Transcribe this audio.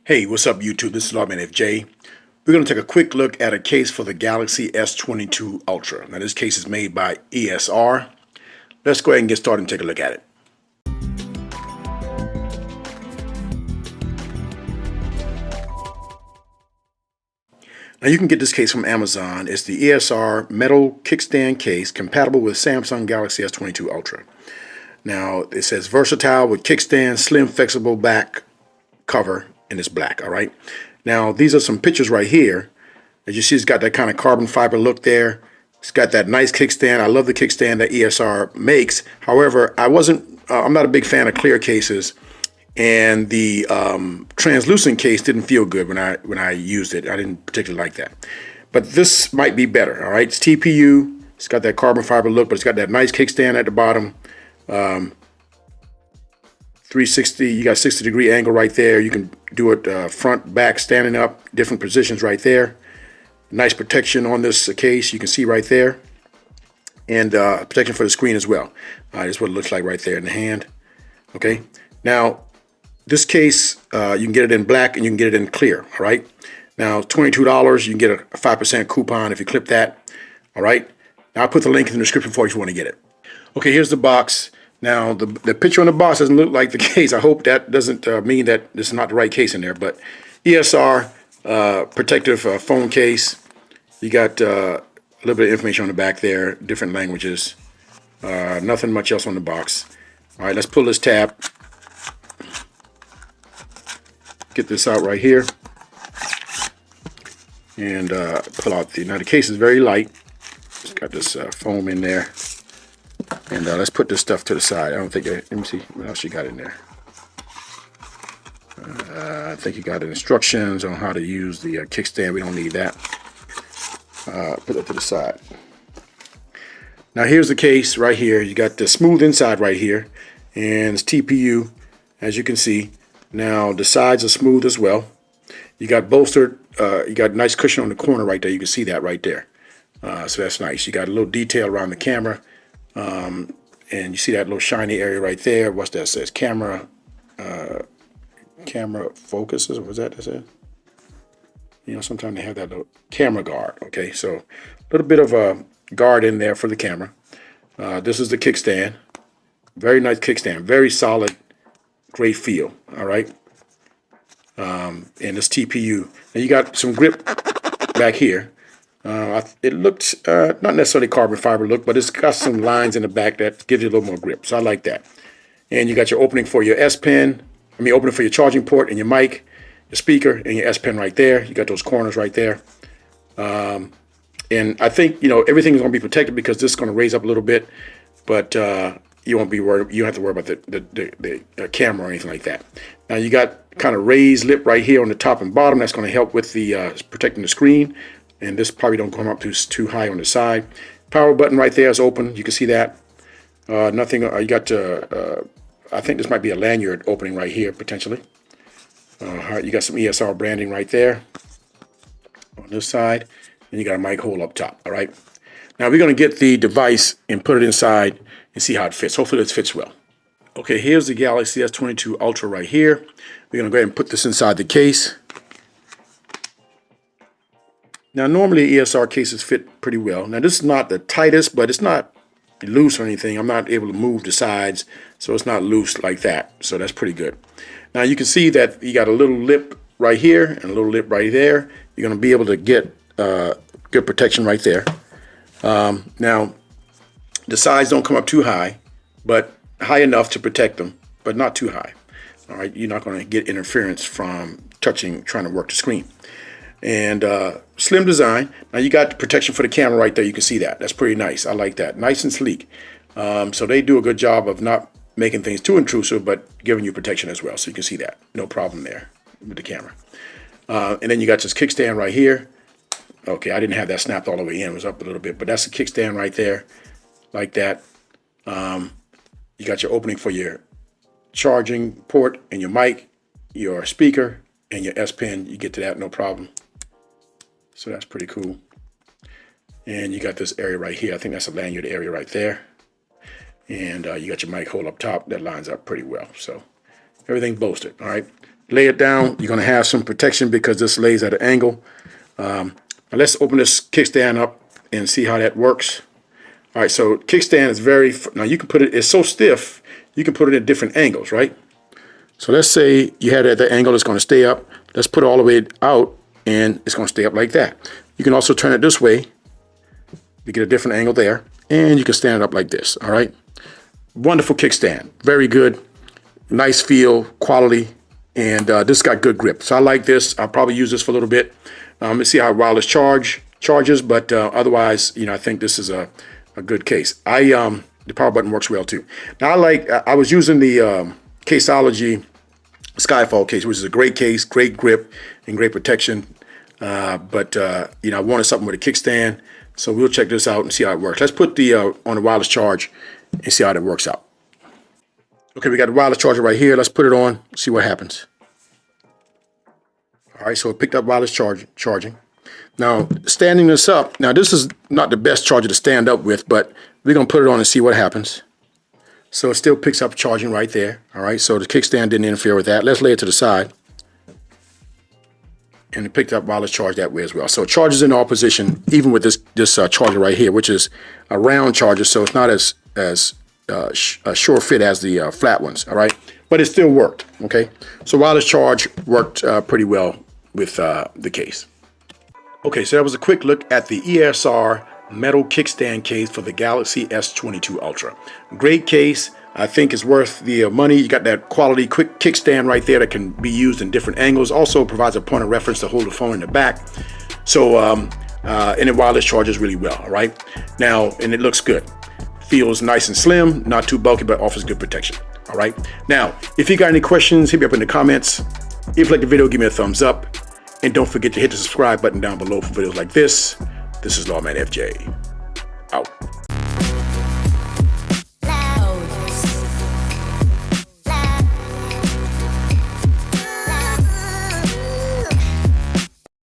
Hey, what's up YouTube? This is Lawman FJ. We're going to take a quick look at a case for the Galaxy S22 Ultra. Now this case is made by ESR. Let's go ahead and get started and take a look at it. Now you can get this case from Amazon. It's the ESR Metal Kickstand Case, compatible with Samsung Galaxy S22 Ultra. Now it says versatile with kickstand, slim, flexible back cover, and it's black. All right. Now these are some pictures right here. As you see, it's got that kind of carbon fiber look there. It's got that nice kickstand. I love the kickstand that ESR makes. However, I'm not a big fan of clear cases, and the translucent case didn't feel good when I used it. I didn't particularly like that. But this might be better. All right. It's TPU. It's got that carbon fiber look, but it's got that nice kickstand at the bottom. 360, you got 60-degree angle right there. You can do it front, back, standing up, different positions right there. Nice protection on this case, you can see right there. And protection for the screen as well. That's what it looks like right there in the hand. Okay, now this case, you can get it in black and you can get it in clear, all right? Now, $22, you can get a 5% coupon if you clip that, all right? Now, I'll put the link in the description for you if you want to get it. Okay, here's the box. Now, the picture on the box doesn't look like the case. I hope that doesn't mean that this is not the right case in there. But ESR protective phone case. You got a little bit of information on the back there, different languages. Nothing much else on the box. All right, let's pull this tab. Get this out right here. And pull out now the case is very light. It's got this foam in there. And let's put this stuff to the side. I don't think, let me see what else you got in there. I think you got instructions on how to use the kickstand. We don't need that. Put it to the side. Now here's the case right here. You got the smooth inside right here. And it's TPU, as you can see. Now the sides are smooth as well. You got bolstered, you got a nice cushion on the corner right there. You can see that right there. So that's nice. You got a little detail around the camera. And you see that little shiny area right there. What's that? It says camera focuses. What was that said? You know, sometimes they have that little camera guard. Okay, so a little bit of a guard in there for the camera. This is the kickstand. Very nice kickstand. Very solid. Great feel. All right. And this TPU. Now you got some grip back here. It looked not necessarily carbon fiber look, but it's got some lines in the back that gives you a little more grip. So I like that. And you got your opening for your S Pen. Opening for your charging port and your mic, your speaker, and your S Pen right there. You got those corners right there. And I think everything is going to be protected because this is going to raise up a little bit, but you won't be worried. You don't have to worry about the camera or anything like that. Now you got kind of raised lip right here on the top and bottom. That's going to help with the protecting the screen. And this probably don't come up too high on the side. Power button right there is open. You can see that. Nothing. You got I think this might be a lanyard opening right here potentially. You got some ESR branding right there on this side, and you got a mic hole up top. All right. Now we're going to get the device and put it inside and see how it fits. Hopefully it fits well. Okay, here's the Galaxy S22 Ultra right here. We're going to go ahead and put this inside the case. Now, normally ESR cases fit pretty well. Now, this is not the tightest, but it's not loose or anything. I'm not able to move the sides, so it's not loose like that. So that's pretty good. Now, you can see that you got a little lip right here and a little lip right there. You're going to be able to get good protection right there. Now, the sides don't come up too high, but high enough to protect them, but not too high. All right, you're not going to get interference from trying to work the screen. And slim design. Now you got the protection for the camera right there. You can see that. That's pretty nice. I like that. Nice and sleek. So they do a good job of not making things too intrusive, but giving you protection as well. So you can see that. No problem there with the camera. And then you got this kickstand right here. Okay, I didn't have that snapped all the way in. It was up a little bit, but that's the kickstand right there, like that. You got your opening for your charging port and your mic, your speaker, and your S Pen. You get to that no problem. So that's pretty cool. And you got this area right here. I think that's a lanyard area right there. And you got your mic hole up top. That lines up pretty well. So everything bolstered. All right. lay it down, you're going to have some protection because this lays at an angle. Now let's open this kickstand up and see how that works. All right, so kickstand is now you can put it, it's so stiff, you can put it at different angles, right? So let's say you had it at the angle, it's going to stay up. Let's put it all the way out and it's going to stay up like that. You can also turn it this way. You get a different angle there and you can stand it up like this, all right? Wonderful kickstand, very good, nice feel, quality, and this got good grip. So I like this. I'll probably use this for a little bit. Let's see how wireless charges, but otherwise, you know, I think this is a good case. The power button works well too. Now I was using the Caseology Skyfall case, which is a great case, great grip, and great protection. But you know, I wanted something with a kickstand, so we'll check this out and see how it works. Let's put the on the wireless charge and see how that works out. Okay, we got the wireless charger right here. Let's put it on, see what happens. All right, so it picked up wireless charging. Now, standing this up, now this is not the best charger to stand up with, but we're gonna put it on and see what happens. So it still picks up charging right there. All right, so the kickstand didn't interfere with that. Let's lay it to the side. And it picked up wireless charge that way as well. So it charges in all position, even with this charger right here, which is a round charger, so it's not as a sure fit as the flat ones, all right? But it still worked, okay? So wireless charge worked pretty well with the case. Okay, so that was a quick look at the ESR Metal Kickstand Case for the Galaxy S22 Ultra. Great case. I think it's worth the money. You got that quality quick kickstand right there that can be used in different angles. Also provides a point of reference to hold the phone in the back. So, and it wireless charges really well, all right? Now, and it looks good. Feels nice and slim, not too bulky, but offers good protection, all right? Now, if you got any questions, hit me up in the comments. If you like the video, give me a thumbs up. And don't forget to hit the subscribe button down below for videos like this. This is Lawman FJ, out.